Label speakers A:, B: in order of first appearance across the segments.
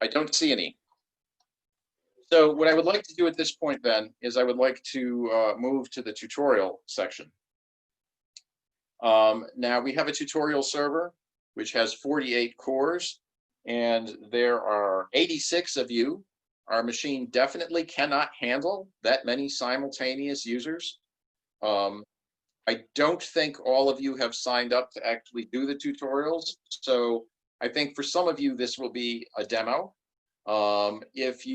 A: I don't see any. So what I would like to do at this point then is I would like to move to the tutorial section. Now we have a tutorial server which has 48 cores, and there are 86 of you. Our machine definitely cannot handle that many simultaneous users. I don't think all of you have signed up to actually do the tutorials, so I think for some of you this will be a demo. If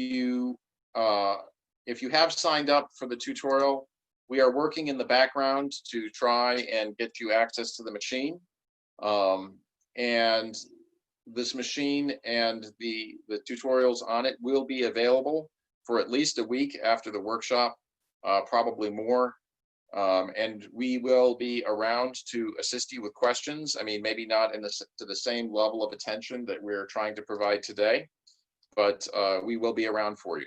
A: you have signed up for the tutorial, we are working in the background to try and get you access to the machine. And this machine and the tutorials on it will be available for at least a week after the workshop, probably more. And we will be around to assist you with questions. I mean, maybe not to the same level of attention that we're trying to provide today, but we will be around for you.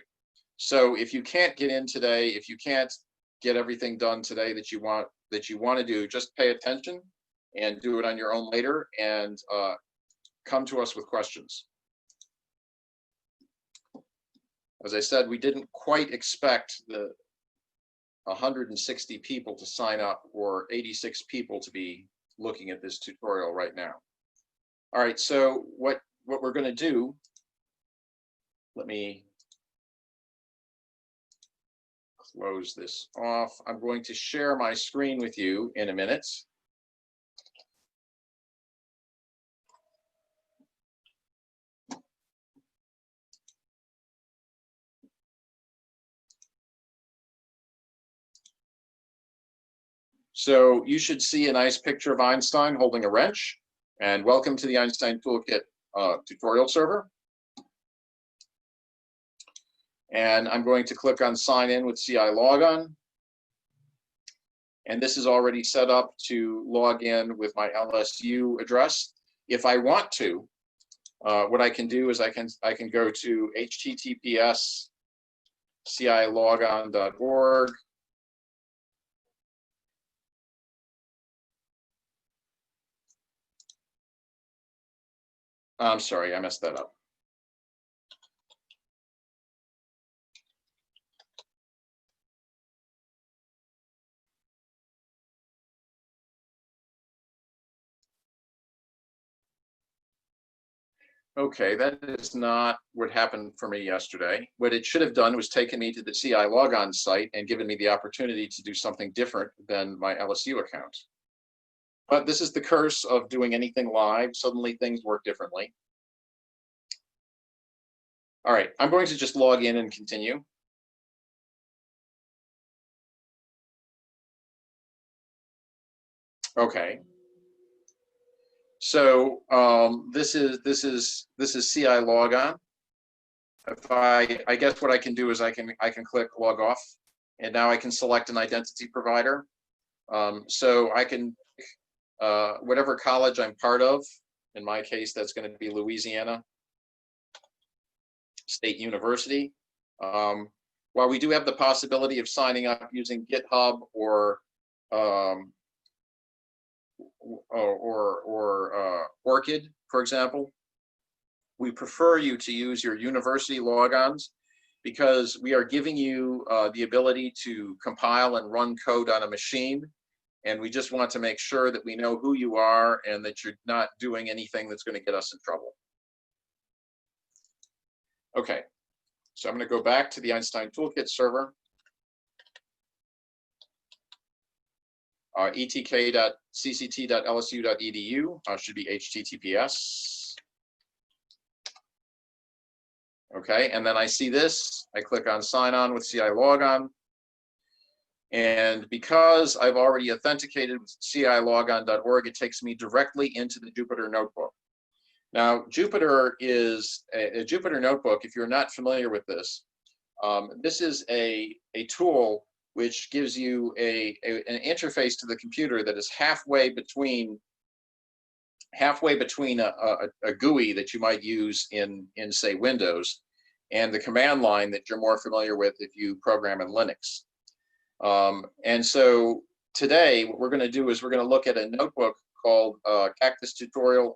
A: So if you can't get in today, if you can't get everything done today that you want to do, just pay attention and do it on your own later, and come to us with questions. As I said, we didn't quite expect the 160 people to sign up, or 86 people to be looking at this tutorial right now. All right, so what we're going to do, let me close this off. I'm going to share my screen with you in a minute. So you should see a nice picture of Einstein holding a wrench, and welcome to the Einstein Toolkit tutorial server. And I'm going to click on sign in with CI logon. And this is already set up to log in with my LSU address. If I want to, what I can do is I can go to https://cilogon.org. I'm sorry, I messed that up. Okay, that is not what happened for me yesterday. What it should have done was taken me to the CI logon site and given me the opportunity to do something different than my LSU account. But this is the curse of doing anything live. Suddenly things work differently. All right, I'm going to just log in and continue. Okay. So this is CI logon. If I guess what I can do is I can click log off, and now I can select an identity provider. So I can whatever college I'm part of. In my case, that's going to be Louisiana State University. While we do have the possibility of signing up using GitHub or Orchid, for example, we prefer you to use your university logons, because we are giving you the ability to compile and run code on a machine, and we just want to make sure that we know who you are and that you're not doing anything that's going to get us in trouble. Okay, so I'm going to go back to the Einstein Toolkit server. etk.cct.lsu.edu should be HTTPS. Okay, and then I see this. I click on sign on with CI logon. And because I've already authenticated with cilogon.org, it takes me directly into the Jupyter notebook. Now, Jupyter is a Jupyter notebook. If you're not familiar with this, this is a tool which gives you an interface to the computer that is halfway between a GUI that you might use in say Windows, and the command line that you're more familiar with if you program in Linux. And so today what we're going to do is we're going to look at a notebook called Cactus Tutorial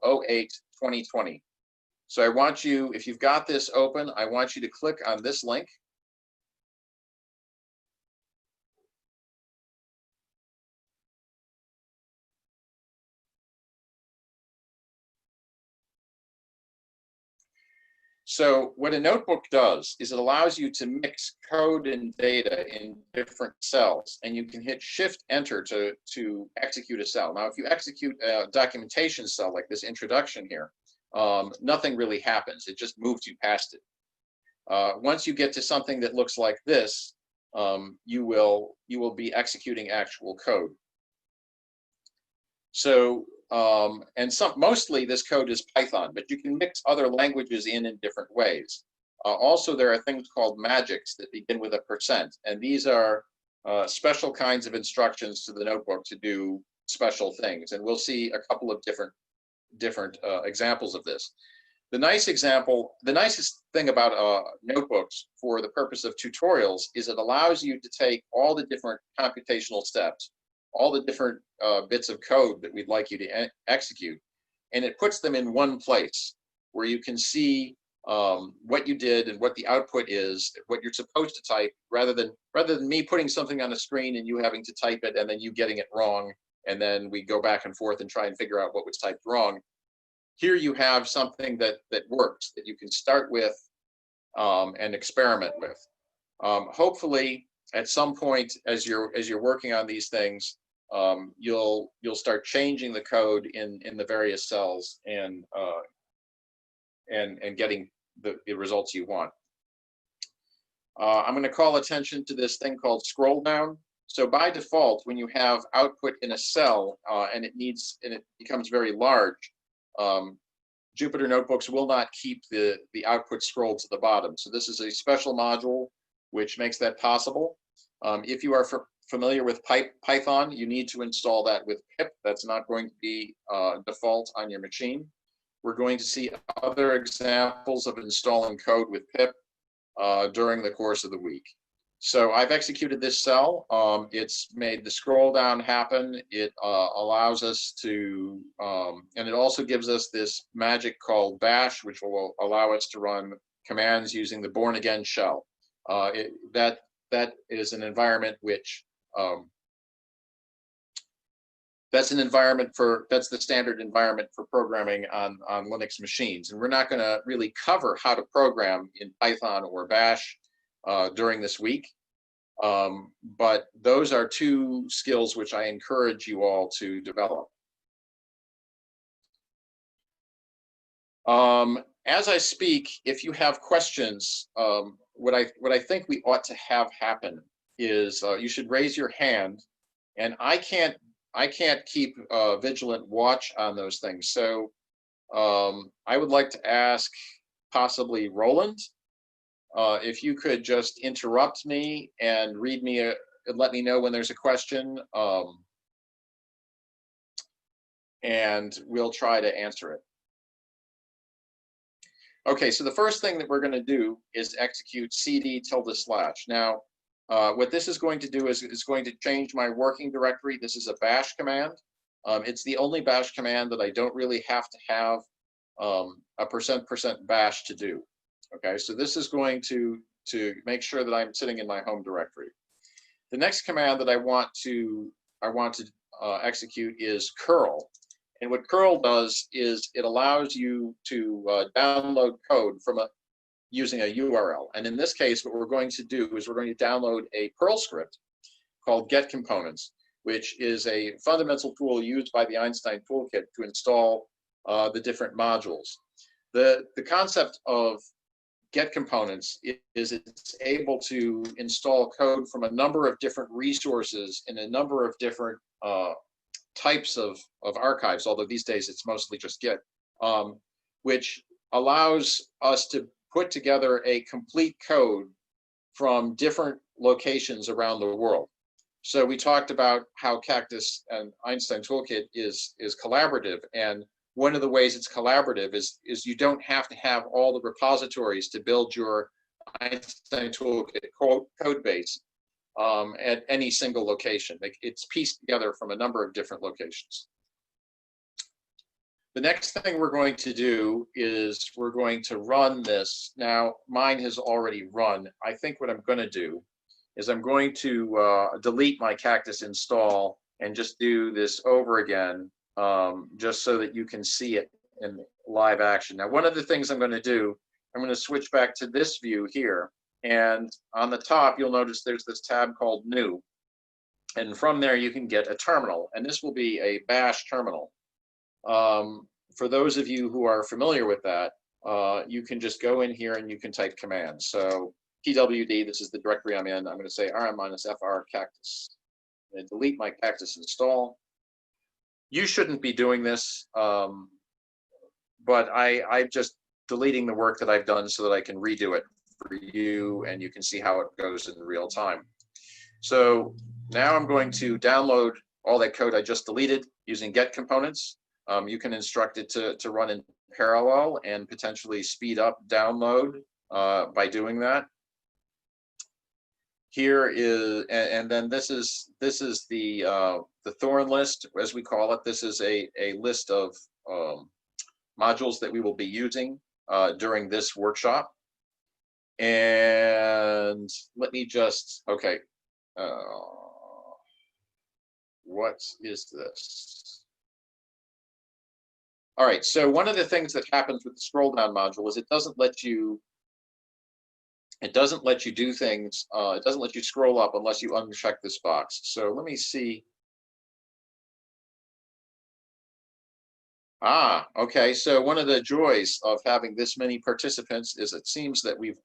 A: 08-2020. So I want you, if you've got this open, I want you to click on this link. So what a notebook does is it allows you to mix code and data in different cells, and you can hit Shift Enter to execute a cell. Now, if you execute a documentation cell like this introduction here, nothing really happens. It just moves you past it. Once you get to something that looks like this, you will be executing actual code. So and mostly this code is Python, but you can mix other languages in different ways. Also, there are things called magics that begin with a %, and these are special kinds of instructions to the notebook to do special things. And we'll see a couple of different examples of this. The nicest thing about notebooks for the purpose of tutorials is it allows you to take all the different computational steps, all the different bits of code that we'd like you to execute, and it puts them in one place where you can see what you did and what the output is, what you're supposed to type, rather than me putting something on the screen and you having to type it and then you getting it wrong, and then we go back and forth and try and figure out what was typed wrong. Here you have something that works, that you can start with and experiment with. Hopefully, at some point as you're working on these things, you'll start changing the code in the various cells and getting the results you want. I'm going to call attention to this thing called scroll down. So by default, when you have output in a cell and it becomes very large, Jupyter Notebooks will not keep the output scrolled to the bottom. So this is a special module which makes that possible. If you are familiar with Python, you need to install that with pip. That's not going to be default on your machine. We're going to see other examples of installing code with pip during the course of the week. So I've executed this cell. It's made the scroll down happen. It allows us to, and it also gives us this magic called bash, which will allow us to run commands using the born again shell. That is an environment which, that's the standard environment for programming on Linux machines. And we're not going to really cover how to program in Python or bash during this week. But those are two skills which I encourage you all to develop. As I speak, if you have questions, what I think we ought to have happen is you should raise your hand, and I can't keep vigilant watch on those things. So I would like to ask possibly Roland, if you could just interrupt me and read me and let me know when there's a question, and we'll try to answer it. Okay, so the first thing that we're going to do is execute cd /. Now, what this is going to do is it's going to change my working directory. This is a bash command. It's the only bash command that I don't really have to have a % bash to do. Okay, so this is going to make sure that I'm sitting in my home directory. The next command that I want to execute is curl. And what curl does is it allows you to download code from using a URL. And in this case, what we're going to do is we're going to download a Perl script called get components, which is a fundamental tool used by the Einstein Toolkit to install the different modules. The concept of get components is it's able to install code from a number of different resources in a number of different types of archives, although these days it's mostly just Git, which allows us to put together a complete code from different locations around the world. So we talked about how Cactus and Einstein Toolkit is collaborative, and one of the ways it's collaborative is you don't have to have all the repositories to build your Einstein Toolkit code base at any single location. It's pieced together from a number of different locations. the next thing we're going to do is we're going to run this. Now, mine has already run. I think what I'm going to do is I'm going to delete my cactus install and just do this over again, just so that you can see it in live action. Now, one of the things I'm going to do, I'm going to switch back to this view here. And on the top, you'll notice there's this tab called New. And from there, you can get a terminal. And this will be a bash terminal. For those of you who are familiar with that, you can just go in here and you can type commands. So pwd, this is the directory I'm in. I'm going to say rm-fr cactus. And delete my cactus install. You shouldn't be doing this, but I'm just deleting the work that I've done so that I can redo it for you and you can see how it goes in real time. So now I'm going to download all that code I just deleted using get components. You can instruct it to run in parallel and potentially speed up download by doing that. Here is, and then this is the thorn list, as we call it. This is a list of modules that we will be using during this workshop. And let me just, okay, what is this? All right, so one of the things that happens with the scroll down module is it doesn't let you do things, it doesn't let you scroll up unless you uncheck this box. So let me see. Ah, okay, so one of the joys of having this many participants is it seems that we've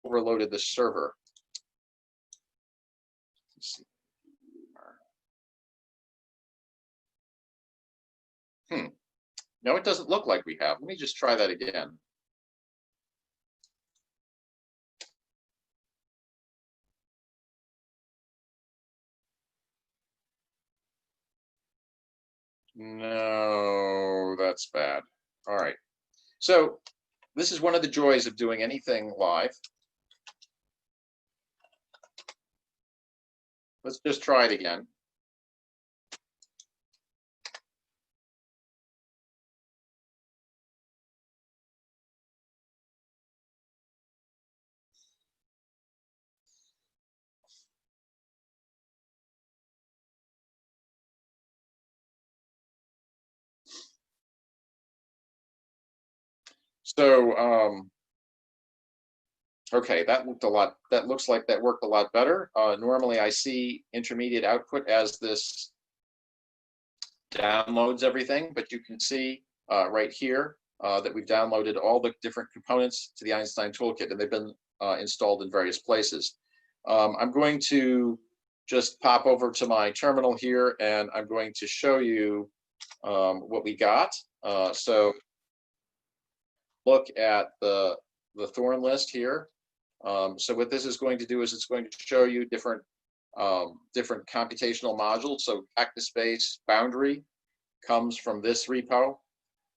A: overloaded the server. Let's see. No, it doesn't look like we have. Let me just try that again. No, that's bad. All right. So this is one of the joys of doing anything live. Let's just try it again. So, okay, that looked a lot, that looks like that worked a lot better. Normally I see intermediate output as this downloads everything, but you can see right here that we've downloaded all the different components to the Einstein Toolkit, and they've been installed in various places. I'm going to just pop over to my terminal here, and I'm going to show you what we got. So look at the thorn list here. So what this is going to do is it's going to show you different computational modules. So cactus base boundary comes from this repo.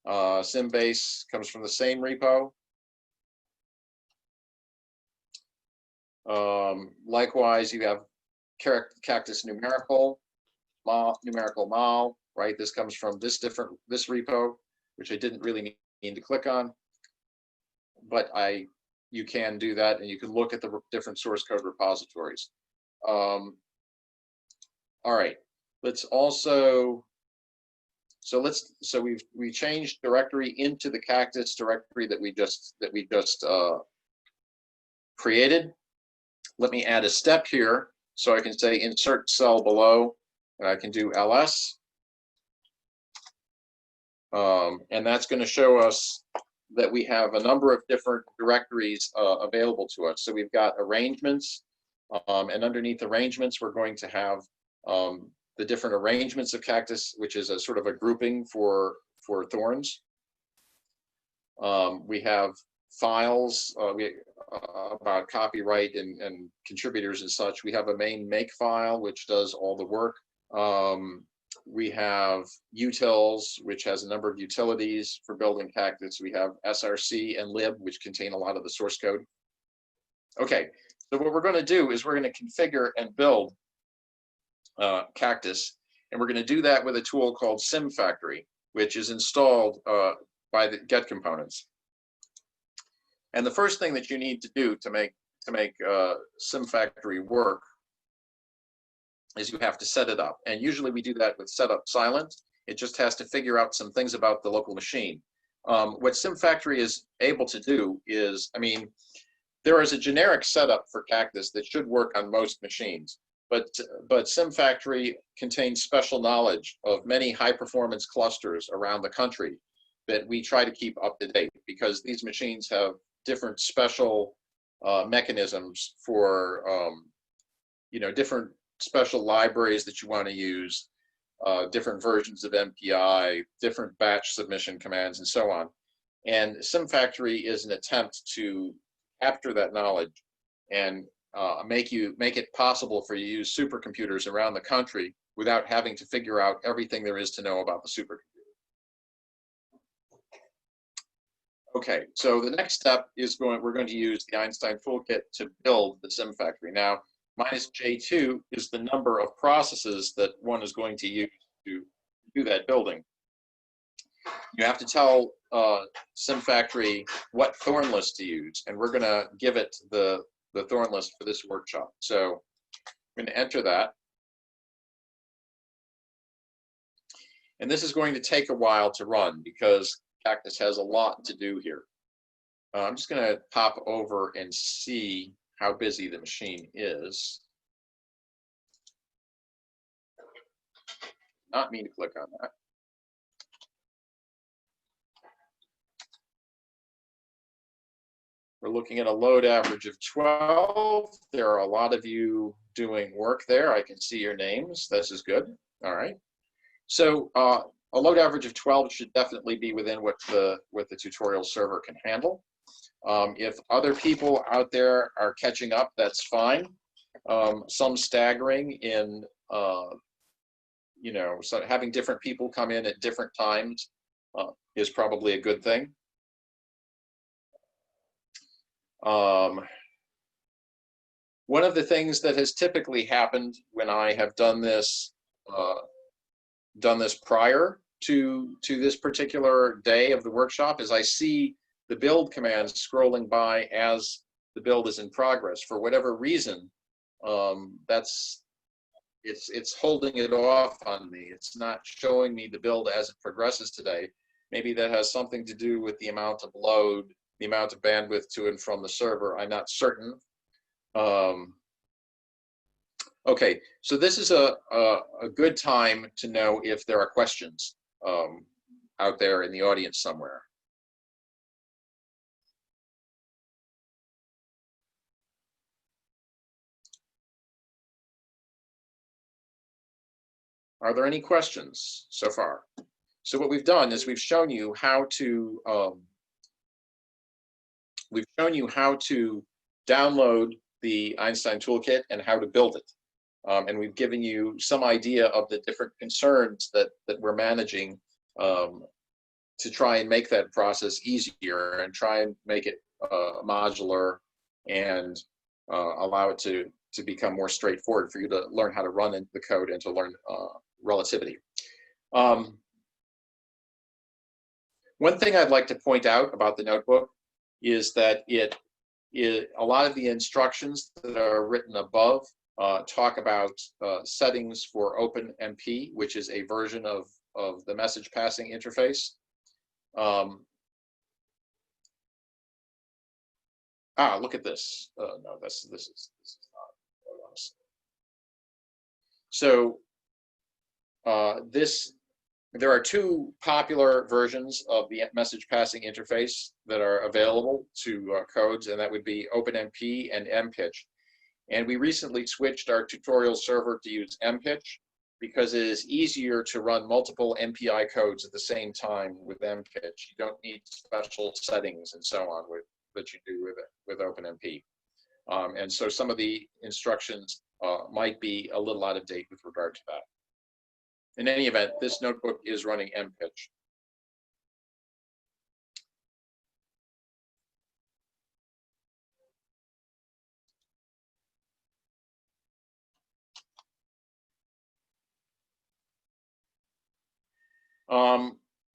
A: Symbase comes from the same repo. Likewise, you have cactus numerical mol, right? This comes from this repo, which I didn't really mean to click on, but you can do that, and you can look at the different source code repositories. All right, let's also, so we changed directory into the cactus directory that we just created. Let me add a step here, so I can say insert cell below, and I can do ls, and that's going to show us that we have a number of different directories available to us. So we've got arrangements, and underneath arrangements, we're going to have the different arrangements of cactus, which is a sort of a grouping for thorns. We have files about copyright and contributors and such. We have a main make file, which does all the work. We have utils, which has a number of utilities for building cactus. We have src and lib, which contain a lot of the source code. Okay, so what we're going to do is we're going to configure and build cactus, and we're going to do that with a tool called SimFactory, which is installed by the get components. And the first thing that you need to do to make SimFactory work is you have to set it up. And usually we do that with setup silent. It just has to figure out some things about the local machine. What SimFactory is able to do is, I mean, there is a generic setup for Cactus that should work on most machines, but SimFactory contains special knowledge of many high-performance clusters around the country that we try to keep up to date, because these machines have different special mechanisms for, different special libraries that you want to use, different versions of MPI, different batch submission commands, and so on. And SimFactory is an attempt to capture that knowledge and make it possible for you to use supercomputers around the country without having to figure out everything there is to know about the supercomputer. Okay, so the next step is we're going to use the Einstein Toolkit to build the SimFactory. Now, -J2 is the number of processes that one is going to use to do that building. You have to tell SimFactory what thorn list to use, and we're going to give it the thorn list for this workshop. So I'm going to enter that. And this is going to take a while to run because Cactus has a lot to do here. I'm just going to pop over and see how busy the machine is. Not mean to click on that. We're looking at a load average of 12. There are a lot of you doing work there. I can see your names. This is good. All right. So a load average of 12 should definitely be within what the tutorial server can handle. If other people out there are catching up, that's fine. Some staggering in, so having different people come in at different times is probably a good thing. One of the things that has typically happened when I have done this prior to this particular day of the workshop is I see the build commands scrolling by as the build is in progress. For whatever reason, it's holding it off on me. It's not showing me the build as it progresses today. Maybe that has something to do with the amount of load, the amount of bandwidth to and from the server. I'm not certain. Okay, so this is a good time to know if there are questions out there in the audience somewhere. Are there any questions so far? So what we've done is we've shown you how to download the Einstein Toolkit and how to build it. And we've given you some idea of the different concerns that we're managing to try and make that process easier and try and make it modular and allow it to become more straightforward for you to learn how to run in the code and to learn relativity. One thing I'd like to point out about the notebook is that a lot of the instructions that are written above talk about settings for OpenMP, which is a version of the message passing interface. Look at this. No, this is not what I want to say. So there are two popular versions of the message passing interface that are available to codes, and that would be OpenMP and MPitch. And we recently switched our tutorial server to use MPitch because it is easier to run multiple MPI codes at the same time with MPitch. You don't need special settings and so on that you do with OpenMP. And so some of the instructions might be a little out of date with regard to that. In any event, this notebook is running MPitch.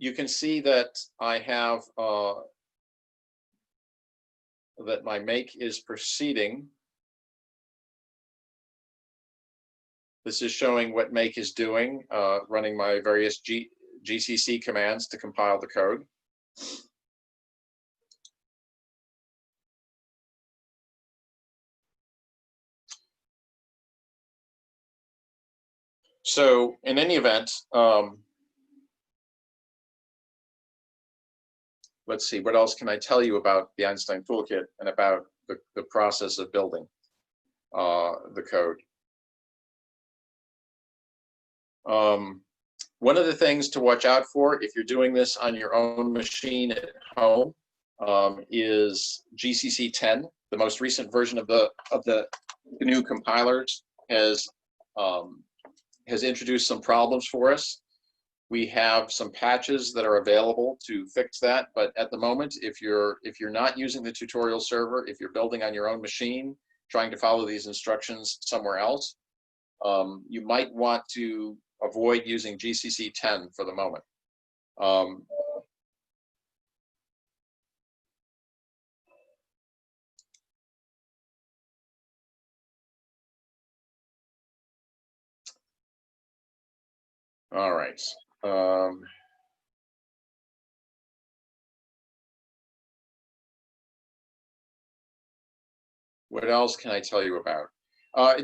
A: you can see that I have that my make is proceeding. This is showing what make is doing, running my various GCC commands to compile the code. So in any event, let's see, what else can I tell you about the Einstein Toolkit and about the process of building the code? One of the things to watch out for if you're doing this on your own machine at home is GCC 10. The most recent version of the new compilers has introduced some problems for us. We have some patches that are available to fix that, but at the moment, if you're not using the tutorial server, if you're building on your own machine, trying to follow these instructions somewhere else, you might want to avoid using GCC 10 for the moment. All right. What else can I tell you about?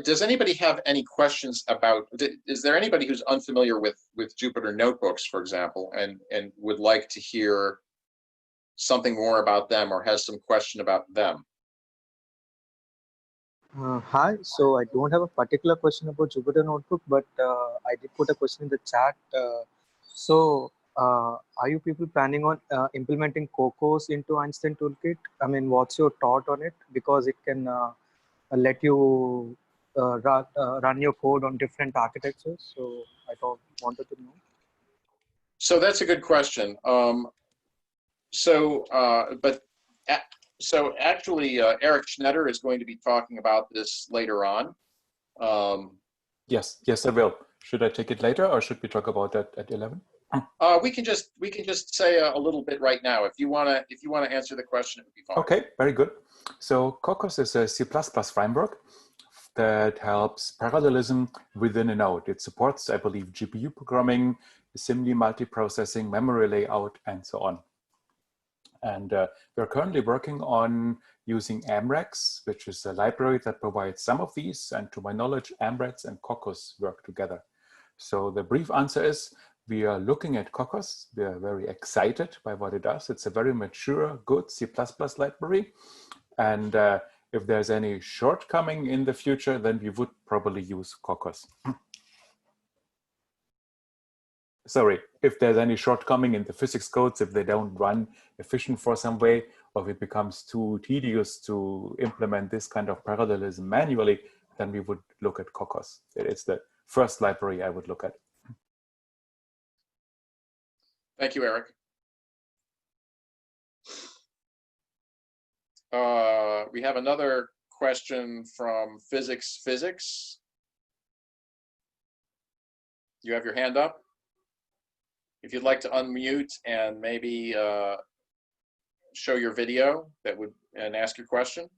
A: Does anybody have any questions about, is there anybody who's unfamiliar with Jupyter Notebooks, for example, and would like to hear something more about them or has some question about them?
B: Hi, so I don't have a particular question about Jupyter Notebook, but I did put a question in the chat. Are you people planning on implementing Cocos into Einstein Toolkit? I mean, what's your thought on it? Because it can let you run your code on different architectures. So I wanted to know.
A: So that's a good question. So actually, Eric Schnetter is going to be talking about this later on.
C: Yes, I will. Should I take it later, or should we talk about that at 11?
A: We can just say a little bit right now. If you wanna answer the question, it would be fine.
C: Okay, very good. So Cocos is a C++ framework that helps parallelism within a node. It supports, I believe, GPU programming, assembly, multiprocessing, memory layout, and so on. And we're currently working on using AMREX, which is a library that provides some of these. And to my knowledge, AMREX and Cocos work together. So the brief answer is we are looking at Cocos. We are very excited by what it does. It's a very mature, good C++ library. And if there's any shortcoming in the future, then we would probably use Cocos. Sorry, if there's any shortcoming in the physics codes, if they don't run efficient for some way, or if it becomes too tedious to implement this kind of parallelism manually, then we would look at Cocos. It's the first library I would look at.
A: Thank you, Eric. We have another question from Physics. You have your hand up? If you'd like to unmute and maybe show your video, and ask your question.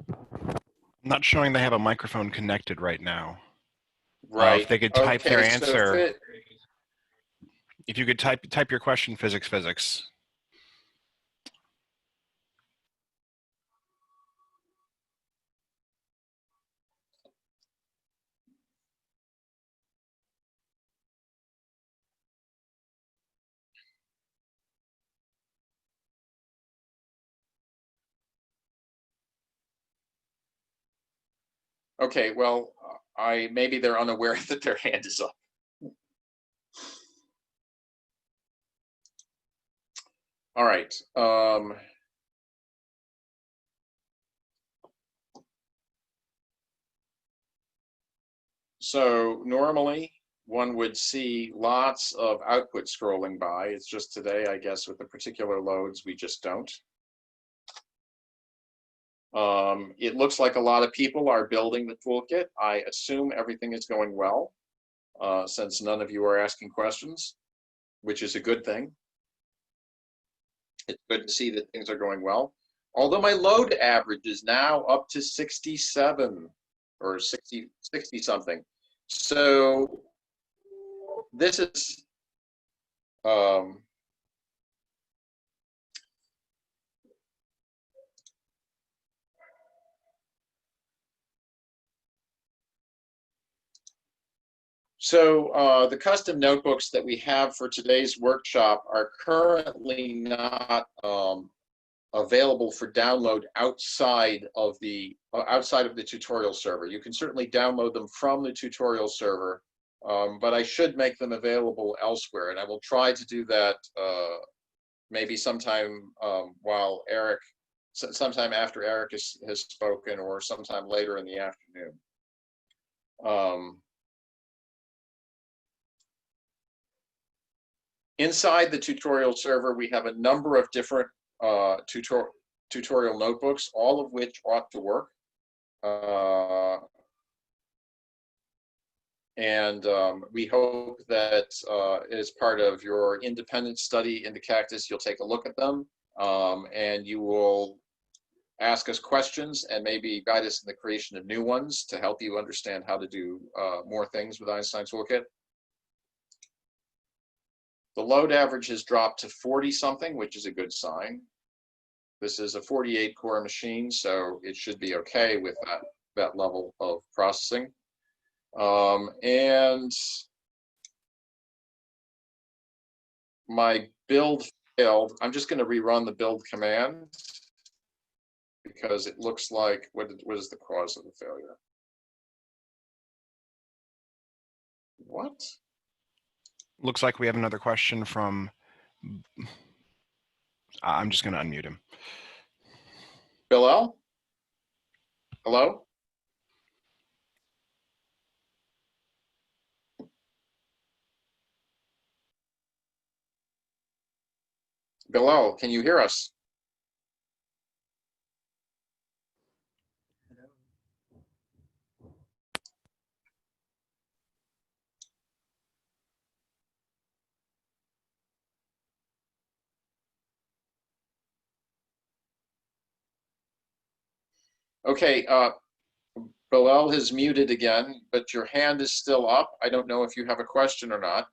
D: I'm not showing they have a microphone connected right now.
A: Right.
D: If they could type their answer.
A: So
D: if you could type your question, Physics.
A: okay, well, maybe they're unaware that their hand is up. All right. So normally one would see lots of output scrolling by. It's just today, I guess, with the particular loads, we just don't. It looks like a lot of people are building the toolkit. I assume everything is going well, since none of you are asking questions, which is a good thing. It's good to see that things are going well. Although my load average is now up to 67 or 60 something. So this is the custom notebooks that we have for today's workshop are currently not available for download outside of the tutorial server. You can certainly download them from the tutorial server, but I should make them available elsewhere, and I will try to do that maybe sometime while sometime after Eric has spoken, or sometime later in the afternoon. Inside the tutorial server, we have a number of different tutorial notebooks, all of which ought to work. And we hope that as part of your independent study into Cactus, you'll take a look at them, and you will ask us questions and maybe guide us in the creation of new ones to help you understand how to do more things with Einstein Toolkit. The load average has dropped to 40 something, which is a good sign. This is a 48 core machine, so it should be okay with that level of processing. And my build failed. I'm just going to rerun the build command because it looks like, what is the cause of the failure? What?
D: Looks like we have another question from, I'm just going to unmute him.
A: Bilal? Hello? Bilal, can you hear us? Okay, Bilal has muted again, but your hand is still up. I don't know if you have a question or not.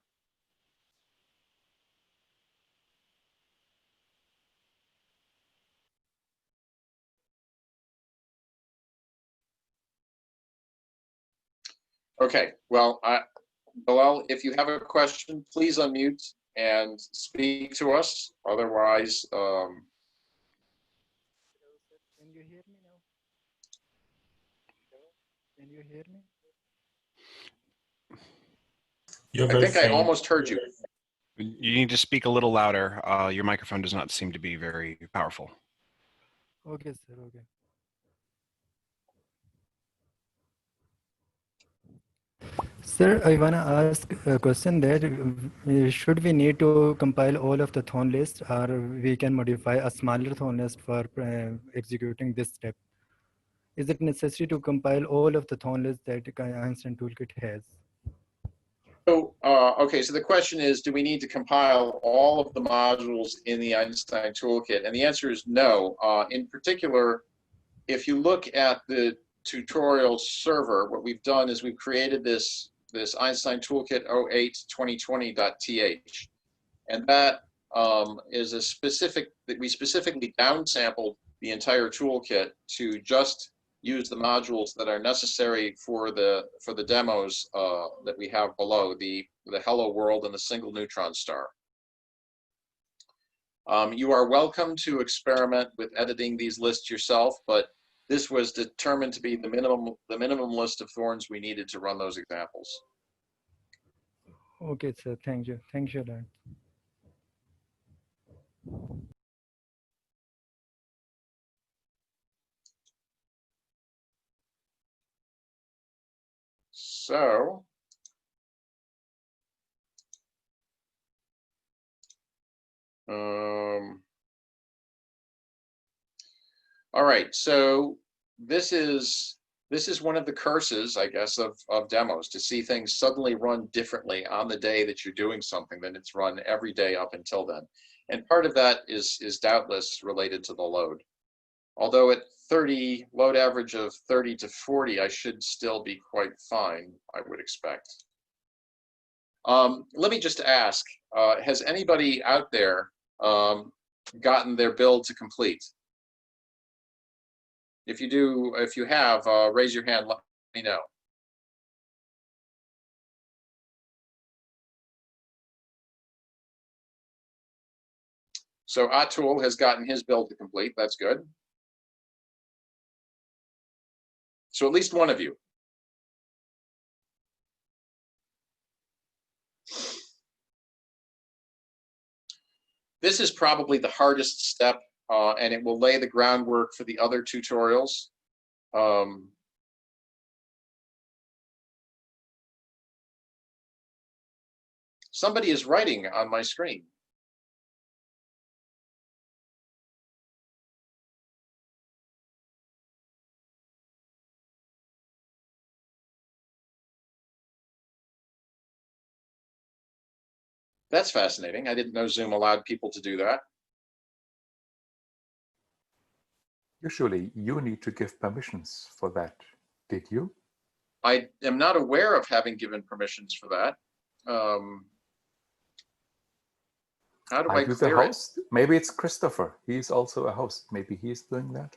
A: Okay, well, Bilal, if you have a question, please unmute and speak to us. Otherwise,
B: Can you hear me now? Can you hear me?
A: I think I almost heard you.
D: You need to speak a little louder. Your microphone does not seem to be very powerful.
B: Okay, sir. Okay. Sir, I want to ask a question that should we need to compile all of the thorn list, or we can modify a smaller thorn list for executing this step? Is it necessary to compile all of the thorn list that Einstein Toolkit has?
A: So, okay, so the question is, do we need to compile all of the modules in the Einstein Toolkit? And the answer is no. In particular, if you look at the tutorial server, what we've done is we've created this Einstein Toolkit 08-2020.th. And that is a specific, that we specifically downsampled the entire toolkit to just use the modules that are necessary for the demos that we have below, the hello world and the single neutron star. You are welcome to experiment with editing these lists yourself, but this was determined to be the minimum list of thorns we needed to run those examples.
B: Okay, sir. Thank you. Thank you, Lord.
A: So, All right, so this is one of the curses, I guess, of demos, to see things suddenly run differently on the day that you're doing something than it's run every day up until then. And part of that is doubtless related to the load. Although at 30, load average of 30 to 40, I should still be quite fine, I would expect. Let me just ask, has anybody out there gotten their build to complete? If you do, if you have, raise your hand, let me know. So Atul has gotten his build to complete, that's good. So at least one of you. This is probably the hardest step, and it will lay the groundwork for the other tutorials. Somebody is writing on my screen. That's fascinating. I didn't know Zoom allowed people to do that.
C: Usually you need to give permissions for that. Did you?
A: I am not aware of having given permissions for that. How do I
C: Are you the
A: clear it?
C: host? Maybe it's Christopher. He's also a host. Maybe he's doing that.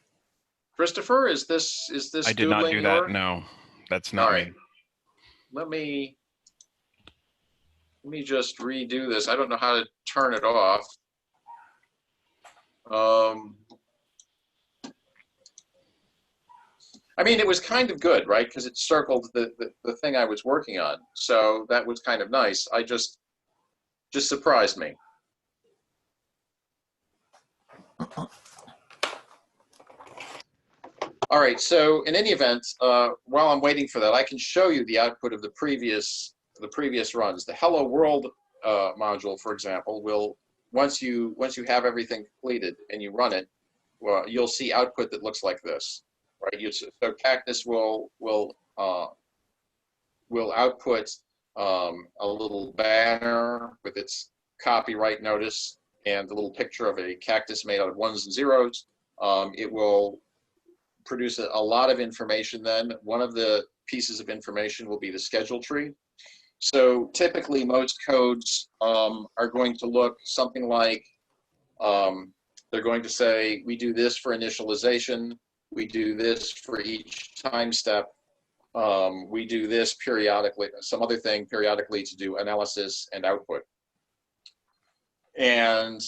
A: Christopher, is this
D: I did not do that.
A: your...
D: No, that's not
A: All right.
D: me.
A: Let me just redo this. I don't know how to turn it off. I mean, it was kind of good, right? Because it circled the thing I was working on. So that was kind of nice. I just surprised me. All right, so in any event, while I'm waiting for that, I can show you the output of the previous runs. The Hello World module, for example, will once you have everything completed and you run it, well, you'll see output that looks like this, right? So Cactus will output a little banner with its copyright notice and the little picture of a cactus made out of ones and zeros. It will produce a lot of information then. One of the pieces of information will be the schedule tree. So typically most codes are going to look something like, they're going to say, we do this for initialization, we do this for each time step, we do this periodically, some other thing periodically to do analysis and output. And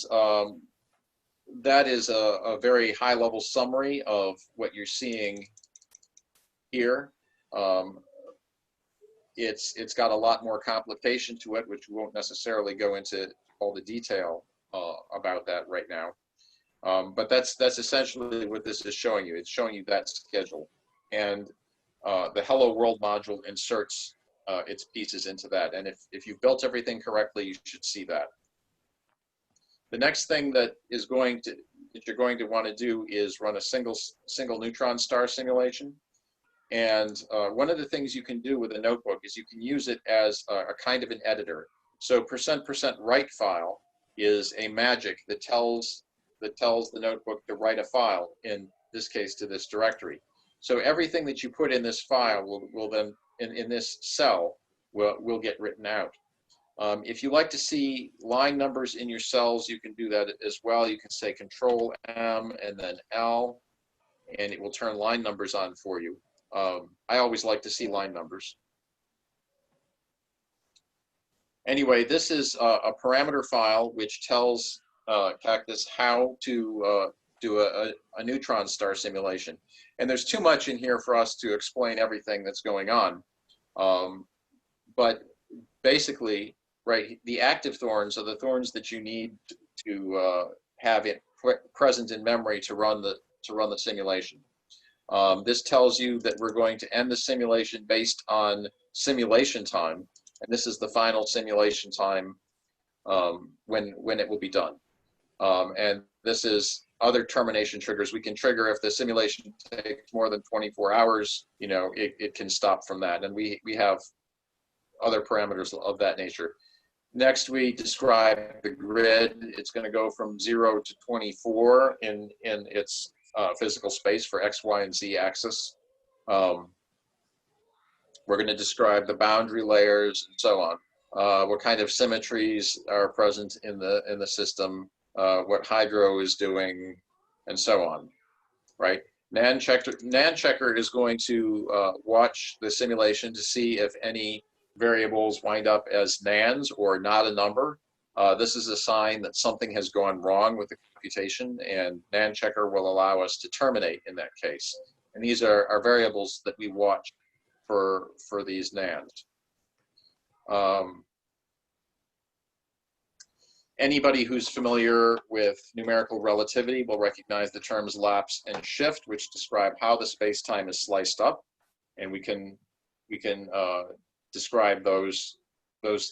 A: that is a very high level summary of what you're seeing here. It's got a lot more complication to it, which we won't necessarily go into all the detail about that right now. But that's essentially what this is showing you. It's showing you that schedule. And the Hello World module inserts its pieces into that. And if you've built everything correctly, you should see that. The next thing that you're going to want to do is run a single neutron star simulation. And one of the things you can do with a notebook is you can use it as a kind of an editor. So %write file is a magic that tells the notebook to write a file, in this case to this directory. So everything that you put in this file will then, in this cell, will get written out. If you like to see line numbers in your cells, you can do that as well. You can say Control M and then L, and it will turn line numbers on for you. I always like to see line numbers. Anyway, this is a parameter file which tells Cactus how to do a neutron star simulation. And there's too much in here for us to explain everything that's going on. But basically, right, the active thorns are the thorns that you need to have it present in memory to run the simulation. This tells you that we're going to end the simulation based on simulation time, and this is the final simulation time when it will be done. And this is other termination triggers. We can trigger if the simulation takes more than 24 hours, you know, it can stop from that. And we have other parameters of that nature. Next, we describe the grid. It's going to go from 0 to 24 in its physical space for X, Y, and Z axis. We're going to describe the boundary layers and so on. What kind of symmetries are present in the system, what hydro is doing, and so on, right? NAND checker is going to watch the simulation to see if any variables wind up as NANDs or not a number. This is a sign that something has gone wrong with the computation, and NAND checker will allow us to terminate in that case. And these are variables that we watch for these NANDs. Anybody who's familiar with numerical relativity will recognize the terms lapse and shift, which describe how the space-time is sliced up, and we can describe those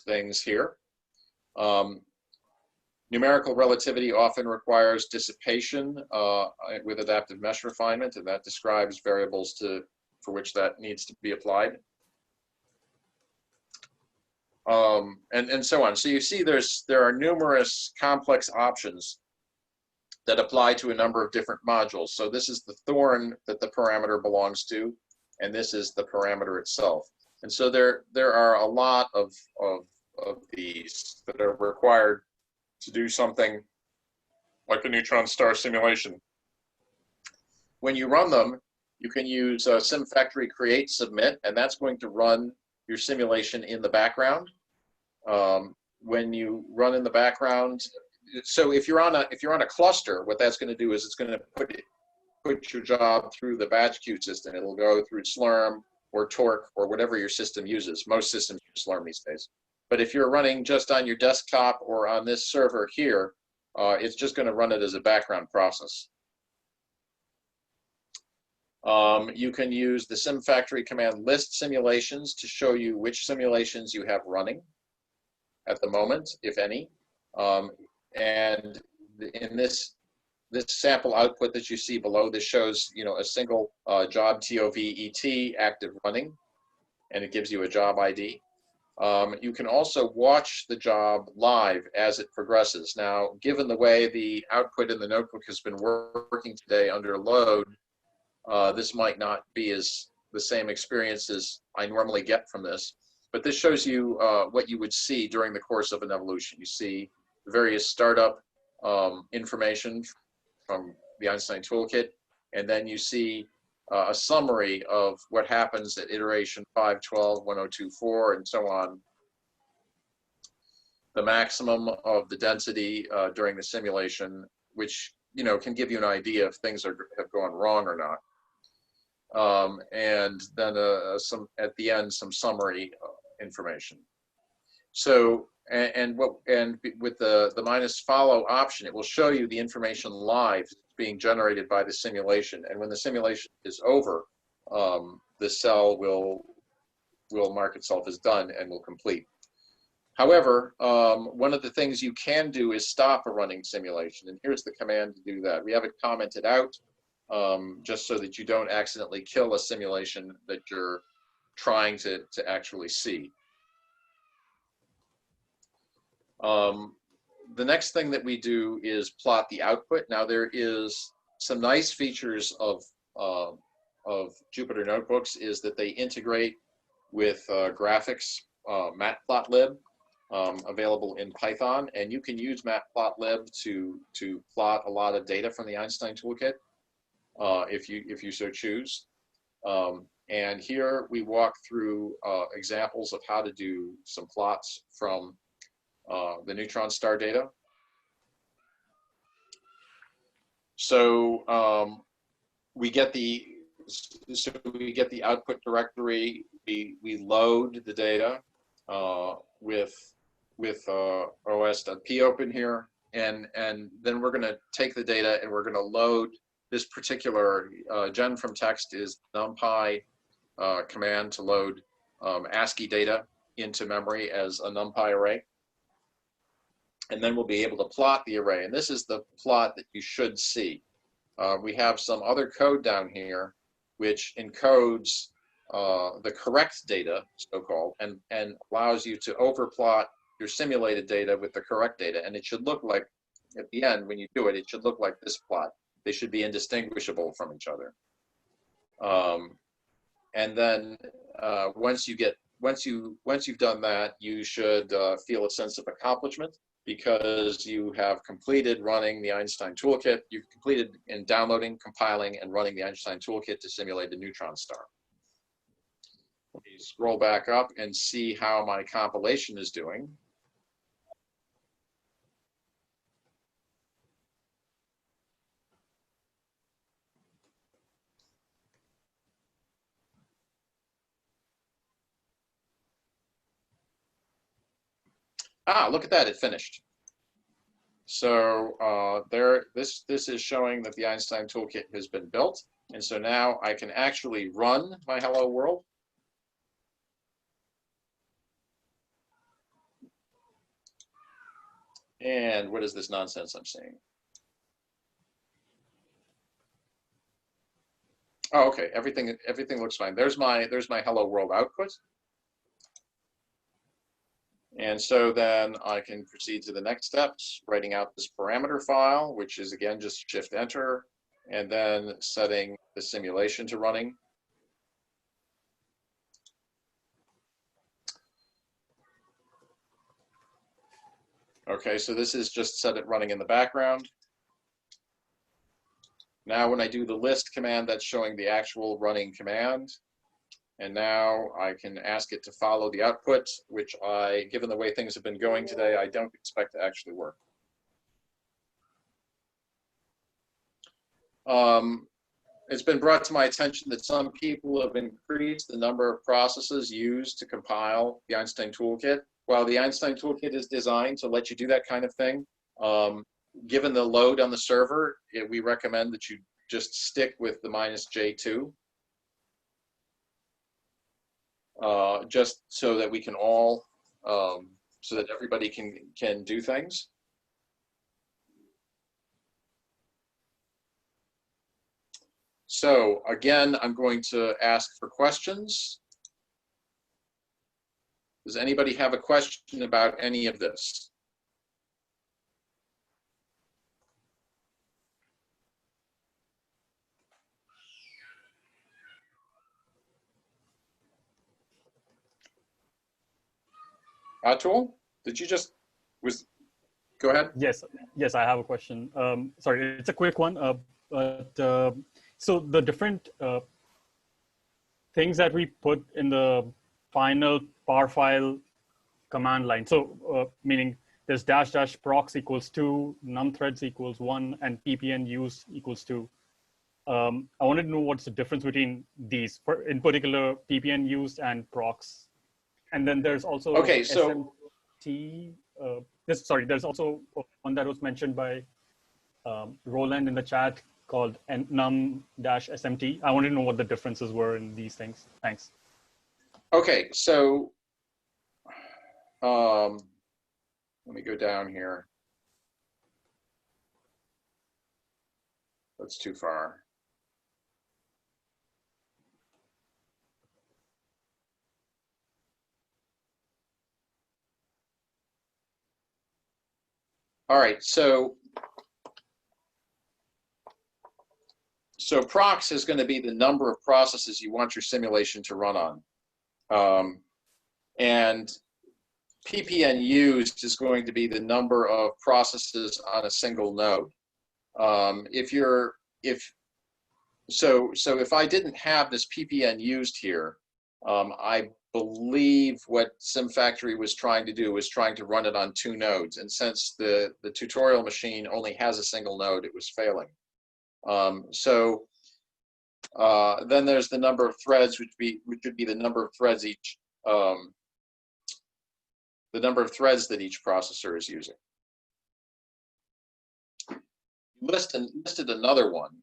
A: things here. Numerical relativity often requires dissipation with adaptive mesh refinement, and that describes variables for which that needs to be applied. And so on. So you see there are numerous complex options that apply to a number of different modules. So this is the thorn that the parameter belongs to, and this is the parameter itself. And so there are a lot of these that are required to do something like a neutron star simulation. When you run them, you can use SimFactory create submit, and that's going to run your simulation in the background. When you run in the background, so if you're on a cluster, what that's going to do is it's going to put your job through the batch queue system. It'll go through Slurm or Torque or whatever your system uses. Most systems use Slurm these days. But if you're running just on your desktop or on this server here, it's just going to run it as a background process. You can use the SimFactory command list simulations to show you which simulations you have running at the moment, if any. And in this sample output that you see below, this shows, you know, a single job TOV-ET active running, and it gives you a job ID. You can also watch the job live as it progresses. Now, given the way the output in the notebook has been working today under load, this might not be the same experience as I normally get from this, but this shows you what you would see during the course of an evolution. You see various startup information from the Einstein Toolkit, and then you see a summary of what happens at iteration 512, 1024, and so on. The maximum of the density during the simulation, which, you know, can give you an idea if things have gone wrong or not. And then at the end, some summary information. So, and with the minus follow option, it will show you the information live being generated by the simulation. And when the simulation is over, the cell will mark itself as done and will complete. However, one of the things you can do is stop a running simulation, and here's the command to do that. We have it commented out just so that you don't accidentally kill a simulation that you're trying to actually see. The next thing that we do is plot the output. Now, there is some nice features of Jupyter Notebooks is that they integrate with graphics, matplotlib, available in Python, and you can use matplotlib to plot a lot of data from the Einstein Toolkit if you so choose. And here we walk through examples of how to do some plots from the neutron star data. So we get the output directory. We load the data with os.p open here, and then we're going to take the data and we're going to load this particular gen from text is numpy command to load ASCII data into memory as a numpy array. And then we'll be able to plot the array. And this is the plot that you should see. We have some other code down here which encodes the correct data, so-called, and allows you to overplot your simulated data with the correct data. And it should look like, at the end, when you do it, it should look like this plot. They should be indistinguishable from each other. And then once you've done that, you should feel a sense of accomplishment, because you have completed running the Einstein Toolkit. You've completed in downloading, compiling, and running the Einstein Toolkit to simulate a neutron star. Let me scroll back up and see how my compilation is doing. Ah, look at that, it finished. So this is showing that the Einstein Toolkit has been built. And so now I can actually run my hello world. And what is this nonsense I'm seeing? Oh, okay, everything looks fine. There's my hello world output. And so then I can proceed to the next steps, writing out this parameter file, which is again just Shift Enter, and then setting the simulation to running. Okay, so this is just set it running in the background. Now when I do the list command, that's showing the actual running command. And now I can ask it to follow the output, which given the way things have been going today, I don't expect to actually work. It's been brought to my attention that some people have increased the number of processes used to compile the Einstein Toolkit. While the Einstein Toolkit is designed to let you do that kind of thing, given the load on the server, we recommend that you just stick with the -J2. Just so that we can all, so that everybody can do things. So again, I'm going to ask for questions. Does anybody have a question about any of this? Atul, did you just, go ahead.
E: Yes, I have a question. Sorry, it's a quick one. So the different things that we put in the final par file command line. So meaning there's -- procs equals 2, num threads equals 1, and ppn use equals 2. I wanted to know what's the difference between these, in particular ppn used and procs. And then there's also SMT. There's also one that was mentioned by Roland in the chat called num-smt. I wanted to know what the differences were in these things. Thanks.
A: Okay, so let me go down here. That's too far. All right, so procs is going to be the number of processes you want your simulation to run on. And ppn used is going to be the number of processes on a single node. So if I didn't have this ppn used here, I believe what SimFactory was trying to do was trying to run it on 2 nodes. And since the tutorial machine only has a single node, it was failing. Then there's the number of threads, which would be the number of threads the number of threads that each processor is using. Listed another one,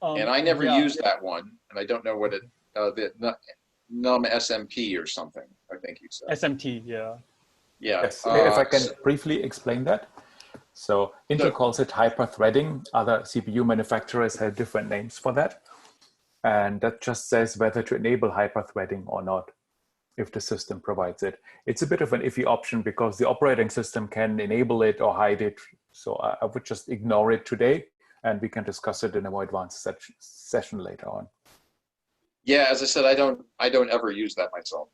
A: and I never used that one, and I don't know what the num-SMP or something, I think you said.
E: SMT, yeah.
A: Yeah.
C: Yes, if I can briefly explain that. So Intel
A: So-
C: calls it hyper-threading. Other CPU manufacturers have different names for that. And that just says whether to enable hyper-threading or not, if the system provides it. It's a bit of an iffy option because the operating system can enable it or hide it. So I would just ignore it today, and we can discuss it in a more advanced session later on.
A: Yeah, as I said, I don't ever use that myself.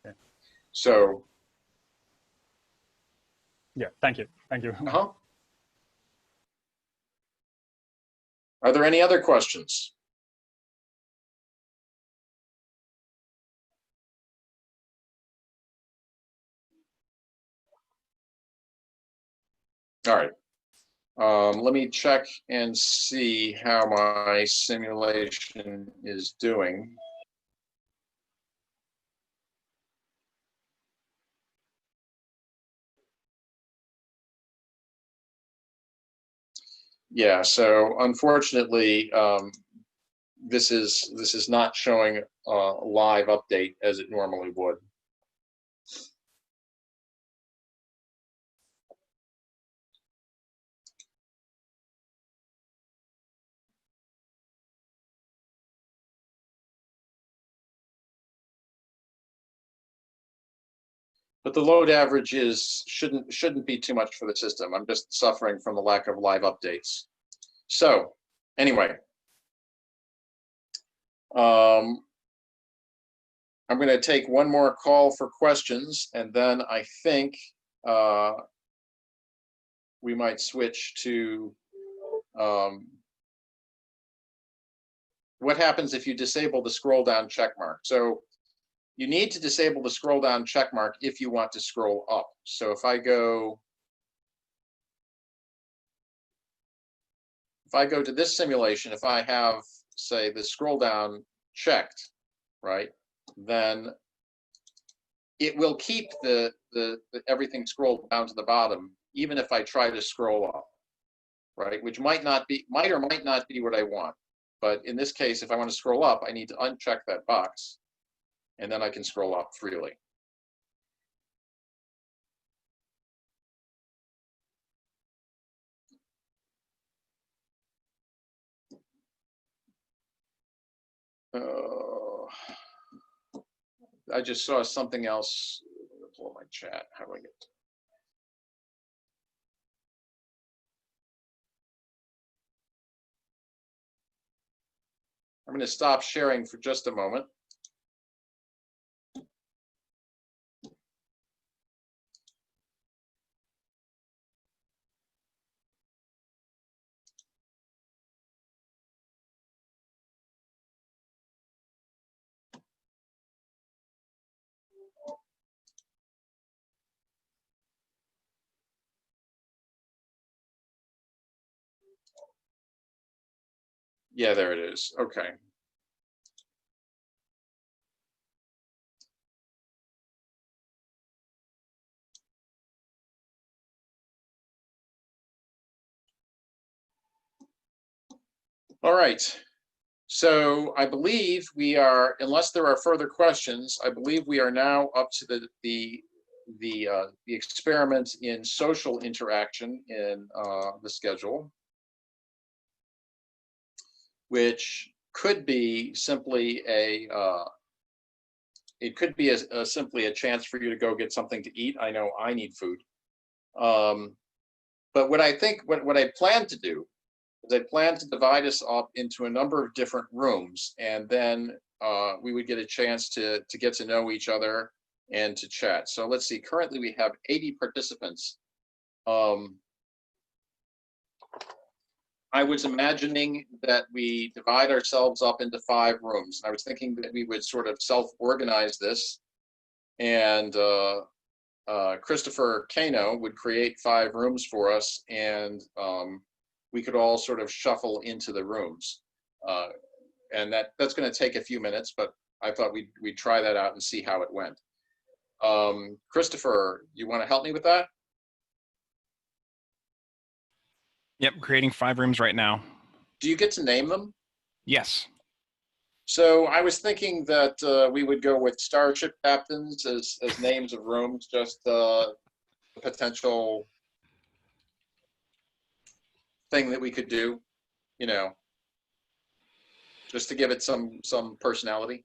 E: Okay.
A: So.
E: Yeah, thank you.
A: Are there any other questions? All right. Let me check and see how my simulation is doing. Yeah, so unfortunately, this is not showing a live update as it normally would. But the load average shouldn't be too much for the system. I'm just suffering from the lack of live updates. So anyway, I'm going to take one more call for questions, and then I think we might switch to what happens if you disable the scroll down check mark. So you need to disable the scroll down check mark if you want to scroll up. So if I go to this simulation, if I have, say, the scroll down checked, right, then it will keep the everything scrolled down to the bottom, even if I try to scroll up, right, which might or might not be what I want. But in this case, if I want to scroll up, I need to uncheck that box, and then I can scroll up freely. I just saw something else. Pull up my chat. How do I get? I'm going to stop sharing for just a moment. Yeah, there it is. Okay. All right. So I believe we are, unless there are further questions, I believe we are now up to the experiment in social interaction in the schedule, which could be simply simply a chance for you to go get something to eat. I know I need food. But what I plan to do is I plan to divide us up into a number of different rooms, and then we would get a chance to get to know each other and to chat. So let's see, currently we have 80 participants. I was imagining that we divide ourselves up into 5 rooms. I was thinking that we would sort of self-organize this, and Christopher Kano would create 5 rooms for us, and we could all sort of shuffle into the rooms. And that's going to take a few minutes, but I thought we'd try that out and see how it went. Christopher, you want to help me with that?
D: Yep, creating 5 rooms right now.
A: Do you get to name them?
D: Yes.
A: So I was thinking that we would go with starship captains as names of rooms, just a potential thing that we could do, you know, just to give it some personality.